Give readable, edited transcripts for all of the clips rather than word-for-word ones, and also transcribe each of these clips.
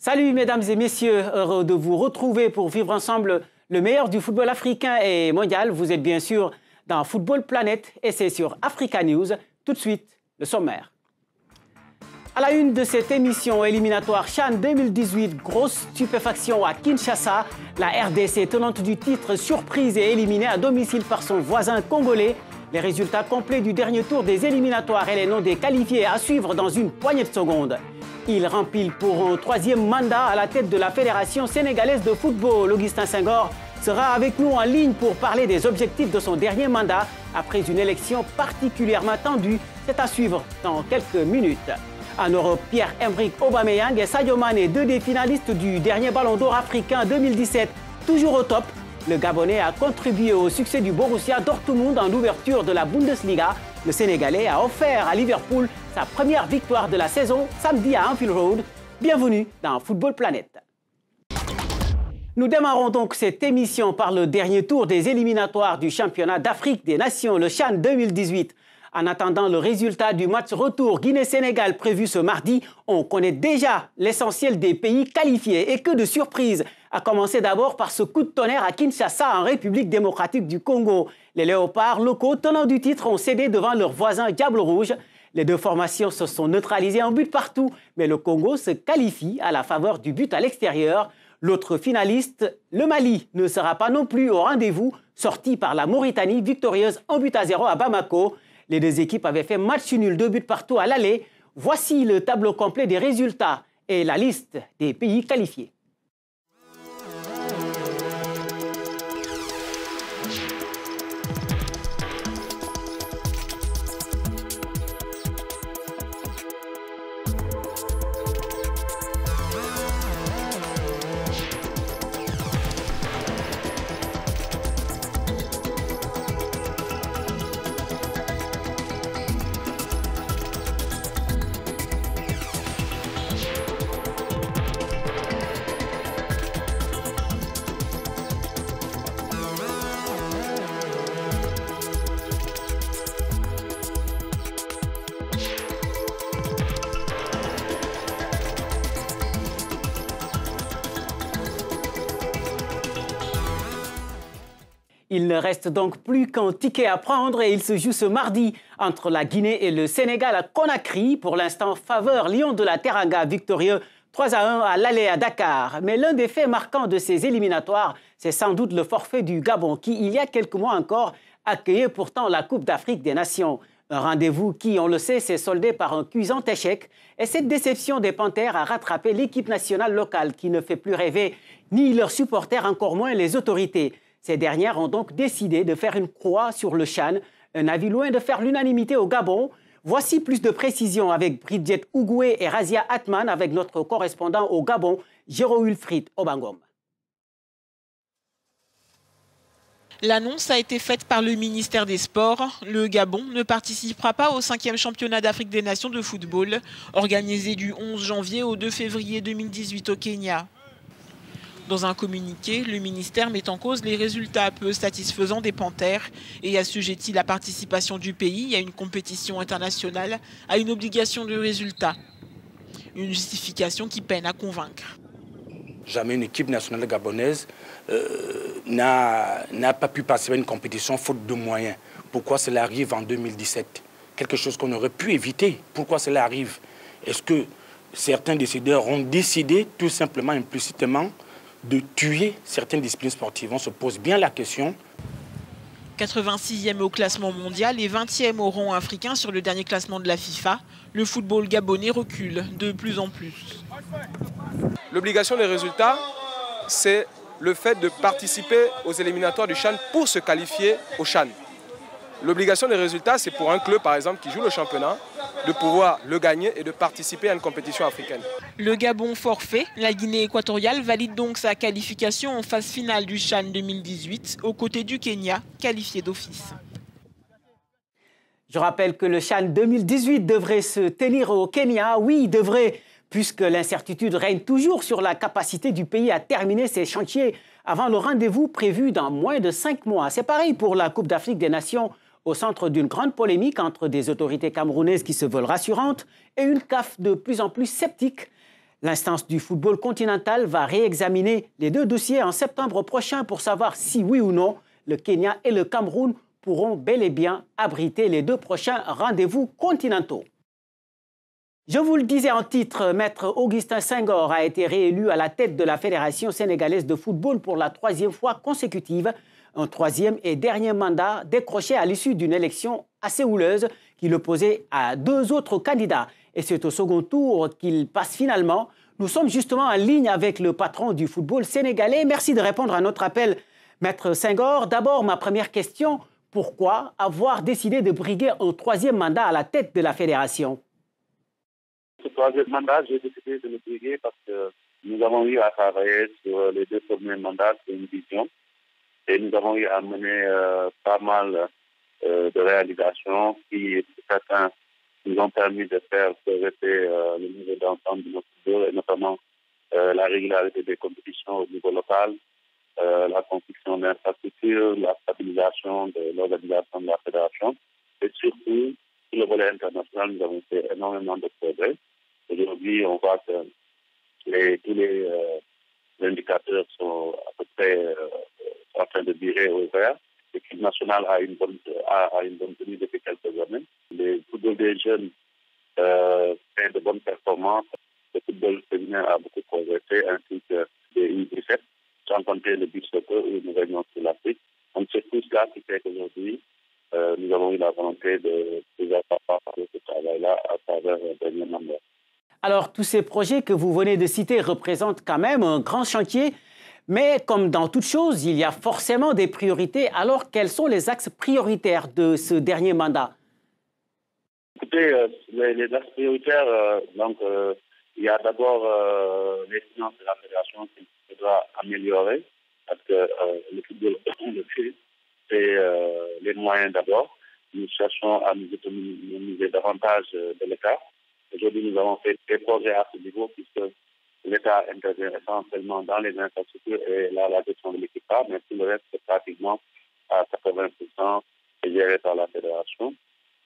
Salut mesdames et messieurs, heureux de vous retrouver pour vivre ensemble le meilleur du football africain et mondial. Vous êtes bien sûr dans Football Planet et c'est sur Africa News. Tout de suite, le sommaire. À la une de cette émission éliminatoire CHAN 2018, grosse stupéfaction à Kinshasa. La RDC, tenante du titre, surprise et éliminée à domicile par son voisin congolais. Les résultats complets du dernier tour des éliminatoires et les noms des qualifiés à suivre dans une poignée de secondes. Il rempile pour un troisième mandat à la tête de la Fédération sénégalaise de football. Augustin Senghor sera avec nous en ligne pour parler des objectifs de son dernier mandat après une élection particulièrement tendue. C'est à suivre dans quelques minutes. En Europe, Pierre-Emerick Aubameyang et Sadio Mané, deux des finalistes du dernier Ballon d'Or africain 2017, toujours au top. Le Gabonais a contribué au succès du Borussia Dortmund en ouverture de la Bundesliga. Le Sénégalais a offert à Liverpool sa première victoire de la saison samedi à Anfield Road. Bienvenue dans Football Planet. Nous démarrons donc cette émission par le dernier tour des éliminatoires du championnat d'Afrique des Nations, le CHAN 2018. En attendant le résultat du match retour Guinée-Sénégal prévu ce mardi, on connaît déjà l'essentiel des pays qualifiés. Et que de surprises! À commencer d'abord par ce coup de tonnerre à Kinshasa, en République démocratique du Congo. Les léopards locaux, tenants du titre, ont cédé devant leurs voisins Diable Rouge. Les deux formations se sont neutralisées en but partout, mais le Congo se qualifie à la faveur du but à l'extérieur. L'autre finaliste, le Mali, ne sera pas non plus au rendez-vous, sorti par la Mauritanie, victorieuse 1-0 à Bamako. Les deux équipes avaient fait match nul, 2 buts partout à l'aller. Voici le tableau complet des résultats et la liste des pays qualifiés. Il ne reste donc plus qu'un ticket à prendre et il se joue ce mardi entre la Guinée et le Sénégal à Conakry. Pour l'instant, faveur Lion de la Teranga, victorieux 3-1 à l'aller à Dakar. Mais l'un des faits marquants de ces éliminatoires, c'est sans doute le forfait du Gabon qui, il y a quelques mois encore, accueillait pourtant la Coupe d'Afrique des Nations. Un rendez-vous qui, on le sait, s'est soldé par un cuisant échec. Et cette déception des Panthères a rattrapé l'équipe nationale locale qui ne fait plus rêver ni leurs supporters, encore moins les autorités. Ces dernières ont donc décidé de faire une croix sur le CHAN, un avis loin de faire l'unanimité au Gabon. Voici plus de précisions avec Bridget Ougoué et Razia Atman avec notre correspondant au Gabon, Jérôme Wilfried Obangom. L'annonce a été faite par le ministère des Sports. Le Gabon ne participera pas au 5e championnat d'Afrique des Nations de football, organisé du 11 janvier au 2 février 2018 au Kenya. Dans un communiqué, le ministère met en cause les résultats peu satisfaisants des Panthères et assujettit la participation du pays à une compétition internationale à une obligation de résultat. Une justification qui peine à convaincre. Jamais une équipe nationale gabonaise n'a pas pu participer à une compétition faute de moyens. Pourquoi cela arrive en 2017? Quelque chose qu'on aurait pu éviter. Pourquoi cela arrive? Est-ce que certains décideurs ont décidé tout simplement, implicitement, de tuer certaines disciplines sportives? On se pose bien la question. 86e au classement mondial et 20e au rang africain sur le dernier classement de la FIFA, le football gabonais recule de plus en plus. L'obligation des résultats, c'est le fait de participer aux éliminatoires du CHAN pour se qualifier au CHAN. L'obligation des résultats, c'est pour un club, par exemple, qui joue le championnat, de pouvoir le gagner et de participer à une compétition africaine. Le Gabon forfait, la Guinée équatoriale valide donc sa qualification en phase finale du CHAN 2018, aux côtés du Kenya, qualifié d'office. Je rappelle que le CHAN 2018 devrait se tenir au Kenya. Oui, devrait, puisque l'incertitude règne toujours sur la capacité du pays à terminer ses chantiers avant le rendez-vous prévu dans moins de 5 mois. C'est pareil pour la Coupe d'Afrique des Nations, au centre d'une grande polémique entre des autorités camerounaises qui se veulent rassurantes et une CAF de plus en plus sceptique. L'instance du football continental va réexaminer les deux dossiers en septembre prochain pour savoir si oui ou non le Kenya et le Cameroun pourront bel et bien abriter les deux prochains rendez-vous continentaux. Je vous le disais en titre, Maître Augustin Senghor a été réélu à la tête de la Fédération sénégalaise de football pour la 3e fois consécutive, un 3e et dernier mandat décroché à l'issue d'une élection assez houleuse qui l'opposait à 2 autres candidats. Et c'est au second tour qu'il passe finalement. Nous sommes justement en ligne avec le patron du football sénégalais. Merci de répondre à notre appel, Maître Senghor. D'abord, ma première question, pourquoi avoir décidé de briguer un 3e mandat à la tête de la fédération? Ce 3e mandat, j'ai décidé de le briguer parce que nous avons eu à travailler sur les 2 premiers mandats sur une vision et nous avons eu à mener pas mal de réalisations qui, certains, nous ont permis de faire progresser le niveau d'ensemble de notre football et notamment la régularité des compétitions au niveau local, la construction d'infrastructures, la stabilisation de l'organisation de la fédération et surtout, sur le volet international, nous avons fait énormément de progrès. Aujourd'hui, on voit que tous les indicateurs sont à peu près en train de virer au vert. L'équipe nationale a une bonne tenue depuis quelques années. Le football des jeunes fait de bonnes performances. Le football féminin a beaucoup progressé, ainsi que les U17, sans compter le beach soccer où nous régnons sur l'Afrique. Donc c'est tout cela qui fait qu'aujourd'hui, nous avons eu la volonté de pouvoir partager ce travail-là à travers un dernier mandat. Alors, tous ces projets que vous venez de citer représentent quand même un grand chantier, mais comme dans toute chose, il y a forcément des priorités. Alors, quels sont les axes prioritaires de ce dernier mandat? Écoutez, les axes prioritaires, il y a d'abord les finances de la fédération qui se doit améliorer, parce que le football, c'est les moyens d'abord. Nous cherchons à nous économiser davantage de l'État. Aujourd'hui, nous avons fait des projets à ce niveau puisque l'État intervient essentiellement dans les infrastructures et la gestion de l'équipe, mais tout le reste, c'est pratiquement à 80% géré par la fédération.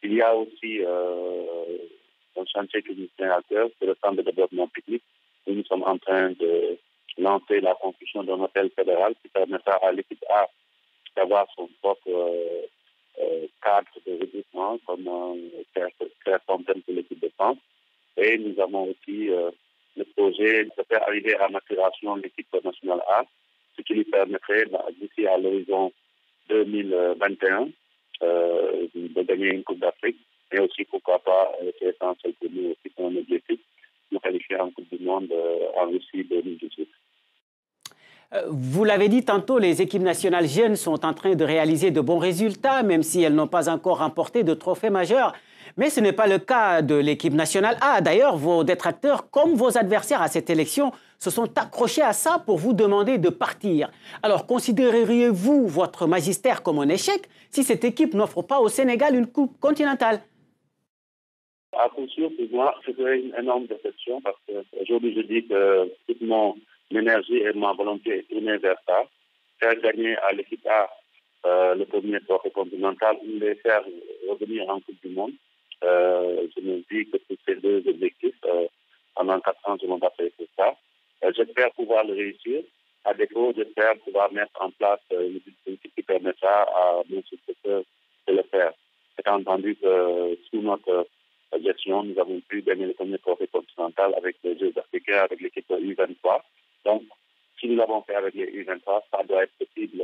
Il y a aussi un chantier qui nous tient à cœur, c'est le centre de développement technique, où nous sommes en train de lancer la construction d'un hôtel fédéral qui permettra à l'équipe A d'avoir son propre cadre de recrutement, comme Claire Fontaine pour l'équipe de France. Et nous avons aussi le projet de faire arriver à maturation l'équipe nationale A, ce qui lui permettrait, d'ici à l'horizon 2021, de gagner une Coupe d'Afrique. Et aussi, pourquoi pas, c'est essentiel pour nous aussi, pour un objectif, nous qualifier en Coupe du Monde en Russie 2018. Vous l'avez dit tantôt, les équipes nationales jeunes sont en train de réaliser de bons résultats, même si elles n'ont pas encore remporté de trophées majeurs. Mais ce n'est pas le cas de l'équipe nationale A. D'ailleurs, vos détracteurs, comme vos adversaires à cette élection, se sont accrochés à ça pour vous demander de partir. Alors, considéreriez-vous votre magistère comme un échec si cette équipe n'offre pas au Sénégal une coupe continentale? À coup sûr, pour moi, ce serait une énorme déception parce qu'aujourd'hui, je dis que toute mon énergie et ma volonté est tournée vers ça. Faire gagner à l'équipe A le premier trophée continental ou les faire revenir en Coupe du Monde. Je me dis que pour ces 2 objectifs, pendant 4 ans, je m'en battais pour ça. J'espère pouvoir le réussir. À défaut, j'espère pouvoir mettre en place une dispositif qui permettra à nos successeurs de le faire. Étant entendu que sous notre gestion, nous avons pu gagner le premier trophée continental avec les Jeux africains, avec l'équipe U23. Donc, si nous l'avons fait avec les U23, ça doit être possible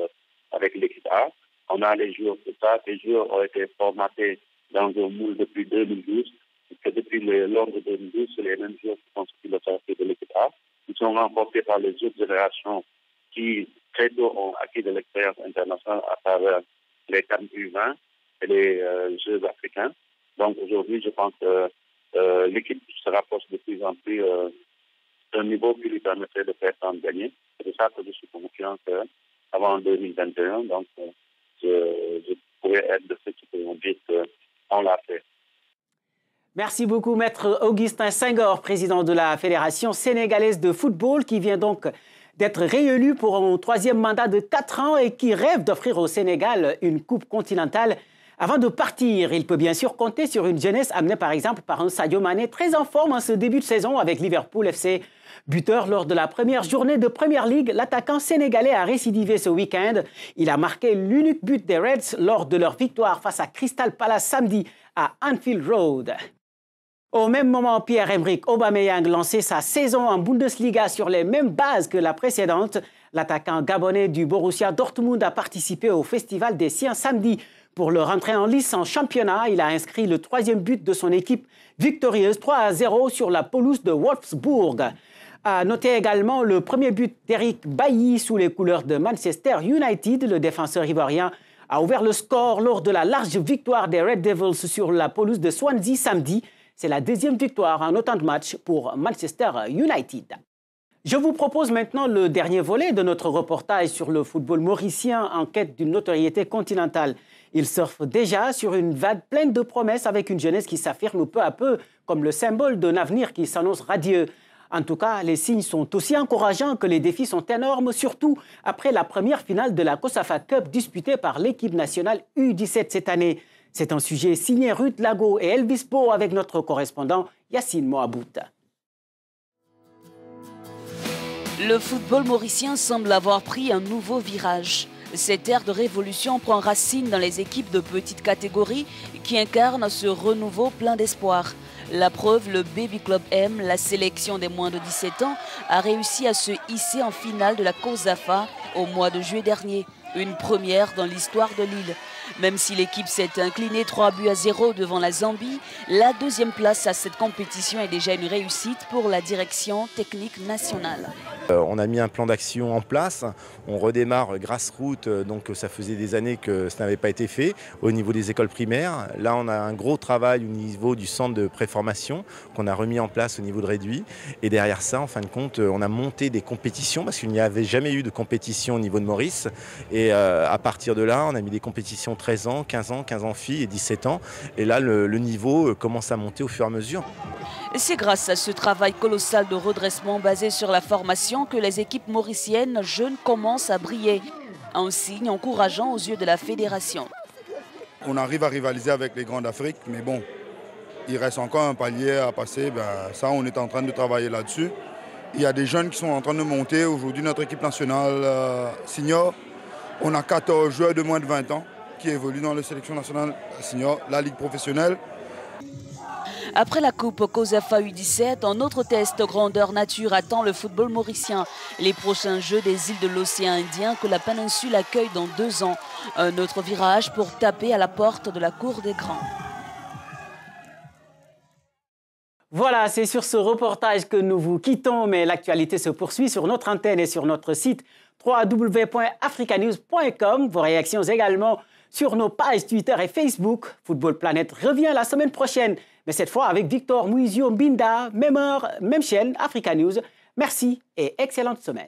avec l'équipe A. On a les joueurs pour ça. Ces joueurs ont été formatés dans un moule depuis 2012, puisque depuis le long de 2012, c'est les mêmes joueurs qui sont sur le circuit de l'équipe A. Ils sont remportés par les autres générations qui, très tôt, ont acquis de l'expérience internationale à travers les CAN U20 et les Jeux africains. Donc aujourd'hui, je pense que l'équipe se rapproche de plus en plus d'un niveau qui lui permettrait de faire tant gagner. C'est de ça que je suis confiant qu'avant 2021, donc, je pourrais être de ceux qui pourront dire qu'on l'a fait. Merci beaucoup, Maître Augustin Senghor, président de la Fédération sénégalaise de football, qui vient donc d'être réélu pour un 3e mandat de 4 ans et qui rêve d'offrir au Sénégal une coupe continentale. Avant de partir, il peut bien sûr compter sur une jeunesse amenée par exemple par un Sadio Mané très en forme en ce début de saison avec Liverpool FC. Buteur lors de la première journée de Premier League, l'attaquant sénégalais a récidivé ce week-end. Il a marqué l'unique but des Reds lors de leur victoire face à Crystal Palace samedi à Anfield Road. Au même moment, Pierre-Emerick Aubameyang lançait sa saison en Bundesliga sur les mêmes bases que la précédente. L'attaquant gabonais du Borussia Dortmund a participé au Festival des Siens samedi. Pour le rentrer en lice en championnat, il a inscrit le 3e but de son équipe victorieuse 3-0 sur la pelouse de Wolfsburg. À noter également le premier but d'Eric Bailly sous les couleurs de Manchester United. Le défenseur ivoirien a ouvert le score lors de la large victoire des Red Devils sur la pelouse de Swansea samedi. C'est la 2e victoire en autant de matchs pour Manchester United. Je vous propose maintenant le dernier volet de notre reportage sur le football mauricien en quête d'une notoriété continentale. Il surfe déjà sur une vague pleine de promesses avec une jeunesse qui s'affirme peu à peu comme le symbole d'un avenir qui s'annonce radieux. En tout cas, les signes sont aussi encourageants que les défis sont énormes, surtout après la première finale de la COSAFA Cup disputée par l'équipe nationale U17 cette année. C'est un sujet signé Ruth Lago et Elvis Beau avec notre correspondant Yacine Mohabout. Le football mauricien semble avoir pris un nouveau virage. Cette ère de révolution prend racine dans les équipes de petite catégorie qui incarnent ce renouveau plein d'espoir. La preuve, le Baby Club M, la sélection des moins de 17 ans, a réussi à se hisser en finale de la COSAFA au mois de juillet dernier. Une première dans l'histoire de l'île. Même si l'équipe s'est inclinée 3-0 devant la Zambie, la 2e place à cette compétition est déjà une réussite pour la direction technique nationale. On a mis un plan d'action en place, on redémarre grassroots, donc ça faisait des années que ça n'avait pas été fait au niveau des écoles primaires. Là on a un gros travail au niveau du centre de préformation qu'on a remis en place au niveau de Réduit. Et derrière ça, en fin de compte, on a monté des compétitions parce qu'il n'y avait jamais eu de compétition au niveau de Maurice. Et à partir de là, on a mis des compétitions 13 ans, 15 ans filles et 17 ans. Et là, le niveau commence à monter au fur et à mesure. C'est grâce à ce travail colossal de redressement basé sur la formation que les équipes mauriciennes jeunes commencent à briller. Un signe encourageant aux yeux de la fédération. On arrive à rivaliser avec les grands d'Afrique, mais bon, il reste encore un palier à passer. Ça, on est en train de travailler là-dessus. Il y a des jeunes qui sont en train de monter. Aujourd'hui, notre équipe nationale senior, on a 14 joueurs de moins de 20 ans qui évoluent dans la sélection nationale senior, la ligue professionnelle. Après la Coupe COSAFA U17, un autre test grandeur nature attend le football mauricien. Les prochains Jeux des îles de l'océan Indien que la péninsule accueille dans 2 ans. Un autre virage pour taper à la porte de la cour des grands. Voilà, c'est sur ce reportage que nous vous quittons, mais l'actualité se poursuit sur notre antenne et sur notre site www.africanews.com. Vos réactions également sur nos pages Twitter et Facebook. Football Planet revient la semaine prochaine, mais cette fois avec Victor Muizio Mbinda, même heure, même chaîne, Africa News. Merci et excellente semaine.